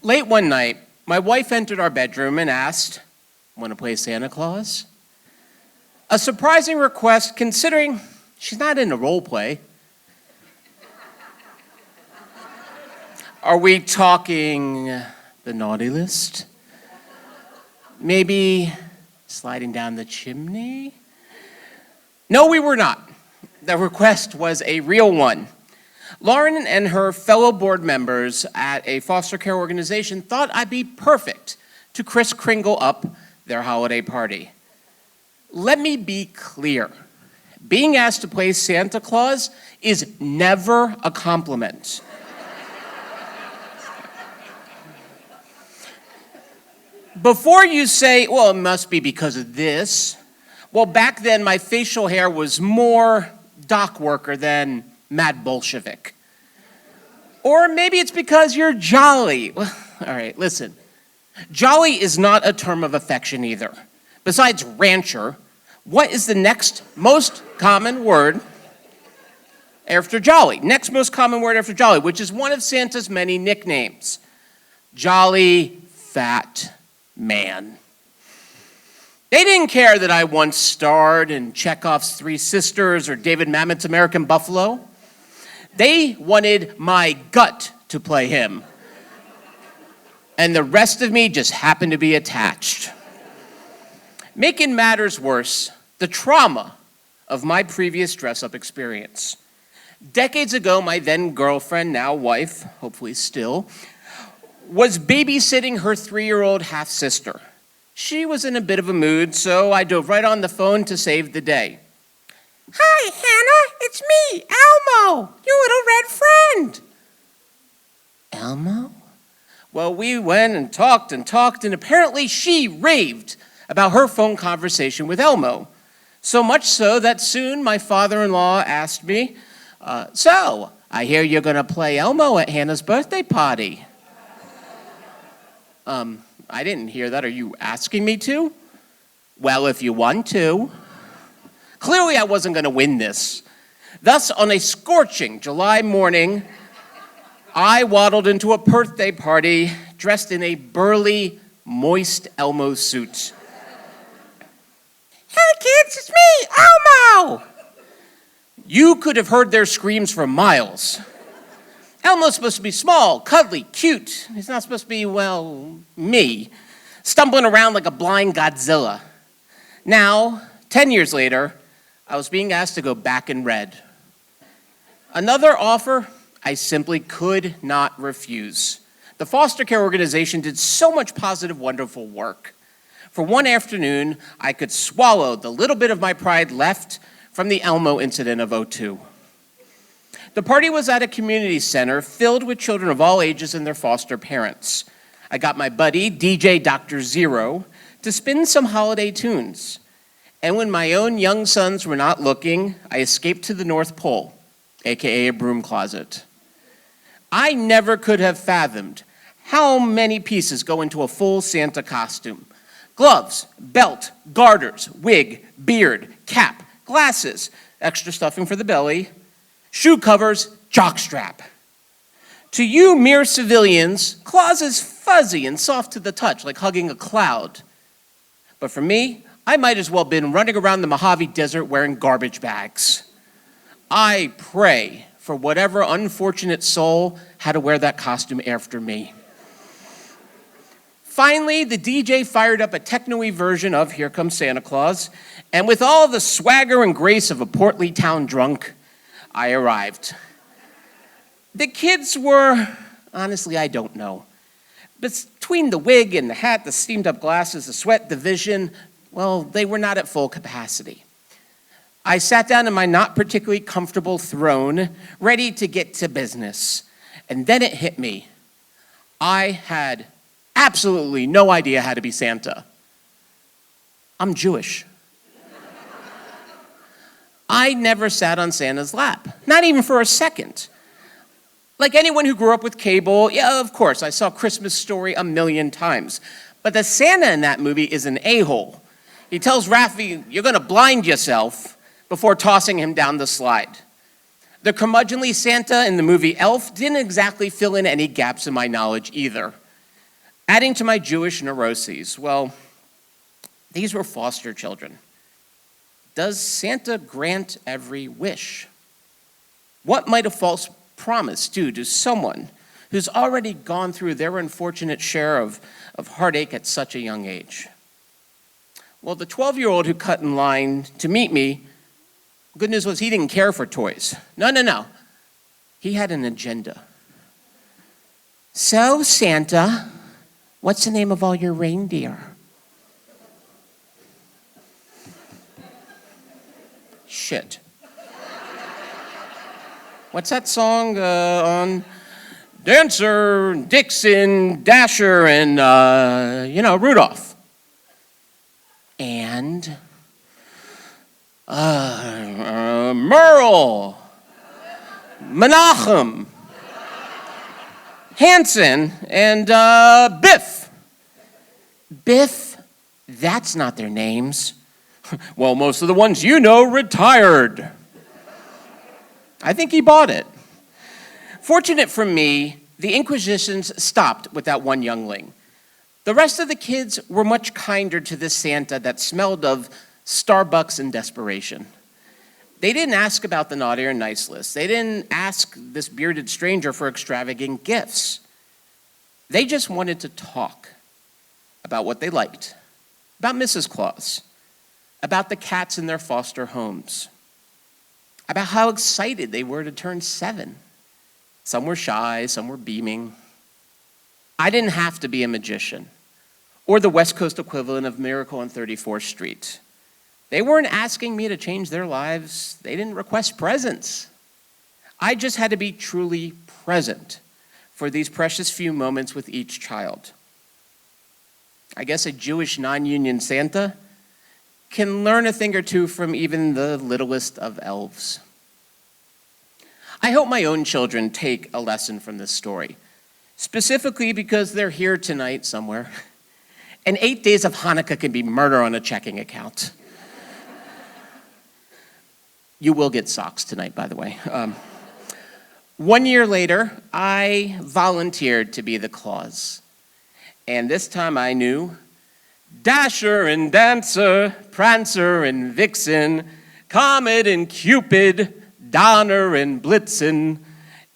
Late one night, my wife entered our bedroom and asked, "Want to play Santa Claus?" A surprising request considering she's not into role play. Are we talking the naughty list? Maybe sliding down the chimney? No, we were not. The request was a real one. Lauren and her fellow board members at a foster care organization thought I'd be perfect to Kris Kringle up their holiday party. Let me be clear. Being asked to play Santa Claus is never a compliment. Before you say, well, it must be because of this, well, back then my facial hair was more dock worker than mad Bolshevik. Or maybe it's because you're jolly. Well, all right, listen. Jolly is not a term of affection either. Besides rancher, what is the next most common word after jolly? Next most common word after jolly, which is one of Santa's many nicknames. Jolly Fat Man. They didn't care that I once starred in Chekhov's Three Sisters or David Mamet's American Buffalo. They wanted my gut to play him. And the rest of me just happened to be attached. Making matters worse, the trauma of my previous dress-up experience. Decades ago, my then girlfriend, now wife, hopefully still, was babysitting her 3-year-old half-sister. She was in a bit of a mood, so I dove right on the phone to save the day. "Hi, Hannah, it's me, Elmo, your little red friend." Elmo? Well, we went and talked, and apparently she raved about her phone conversation with Elmo. So much so that soon my father-in-law asked me, so, I hear you're gonna play Elmo at Hannah's birthday party. I didn't hear that. Are you asking me to? Well, if you want to. Clearly I wasn't gonna win this. Thus, on a scorching July morning, I waddled into a birthday party dressed in a burly, moist Elmo suit. "Hey kids, it's me, Elmo!" You could have heard their screams for miles. Elmo's supposed to be small, cuddly, cute. He's not supposed to be, well, me, stumbling around like a blind Godzilla. Now, 10 years later, I was being asked to go back in red. Another offer I simply could not refuse. The foster care organization did so much positive, wonderful work. For one afternoon, I could swallow the little bit of my pride left from the Elmo incident of '02. The party was at a community center filled with children of all ages and their foster parents. I got my buddy, DJ Dr. Zero, to spin some holiday tunes. And when my own young sons were not looking, I escaped to the North Pole, aka a broom closet. I never could have fathomed how many pieces go into a full Santa costume. Gloves, belt, garters, wig, beard, cap, glasses, extra stuffing for the belly, shoe covers, jockstrap. To you mere civilians, Claus is fuzzy and soft to the touch, like hugging a cloud. But for me, I might as well have been running around the Mojave Desert wearing garbage bags. I pray for whatever unfortunate soul had to wear that costume after me. Finally, the DJ fired up a techno-y version of Here Comes Santa Claus, and with all the swagger and grace of a portly town drunk, I arrived. The kids were, honestly, I don't know. Between the wig and the hat, the steamed up glasses, the sweat, the vision, well, they were not at full capacity. I sat down in my not particularly comfortable throne, ready to get to business. And then it hit me. I had absolutely no idea how to be Santa. I'm Jewish. I never sat on Santa's lap, not even for a second. Like anyone who grew up with cable, yeah, of course, I saw Christmas Story a million times. But the Santa in that movie is an a-hole. He tells Raffi, "You're gonna blind yourself," before tossing him down the slide. The curmudgeonly Santa in the movie Elf didn't exactly fill in any gaps in my knowledge either. Adding to my Jewish neuroses, well, these were foster children. Does Santa grant every wish? What might a false promise do to someone who's already gone through their unfortunate share of heartache at such a young age? Well, the 12-year-old who cut in line to meet me, good news was he didn't care for toys. No. He had an agenda. So, Santa, what's the name of all your reindeer? Shit. What's that song on Dancer, Dixon, Dasher, and, Rudolph? And Merle, Menachem, Hanson, and Biff. Biff? That's not their names. Well, most of the ones you know retired. I think he bought it. Fortunate for me, the Inquisitions stopped with that one youngling. The rest of the kids were much kinder to this Santa that smelled of Starbucks and desperation. They didn't ask about the naughty or nice list. They didn't ask this bearded stranger for extravagant gifts. They just wanted to talk about what they liked, about Mrs. Claus, about the cats in their foster homes, about how excited they were to turn 7. Some were shy, some were beaming. I didn't have to be a magician or the West Coast equivalent of Miracle on 34th Street. They weren't asking me to change their lives. They didn't request presents. I just had to be truly present for these precious few moments with each child. I guess a Jewish non-union Santa can learn a thing or two from even the littlest of elves. I hope my own children take a lesson from this story, specifically because they're here tonight somewhere. And 8 days of Hanukkah can be murder on a checking account. You will get socks tonight, by the way. 1 year later, I volunteered to be the Claus. And this time I knew Dasher and Dancer, Prancer and Vixen, Comet and Cupid, Donner and Blitzen,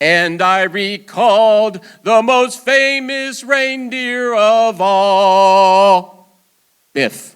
and I recalled the most famous reindeer of all, Biff.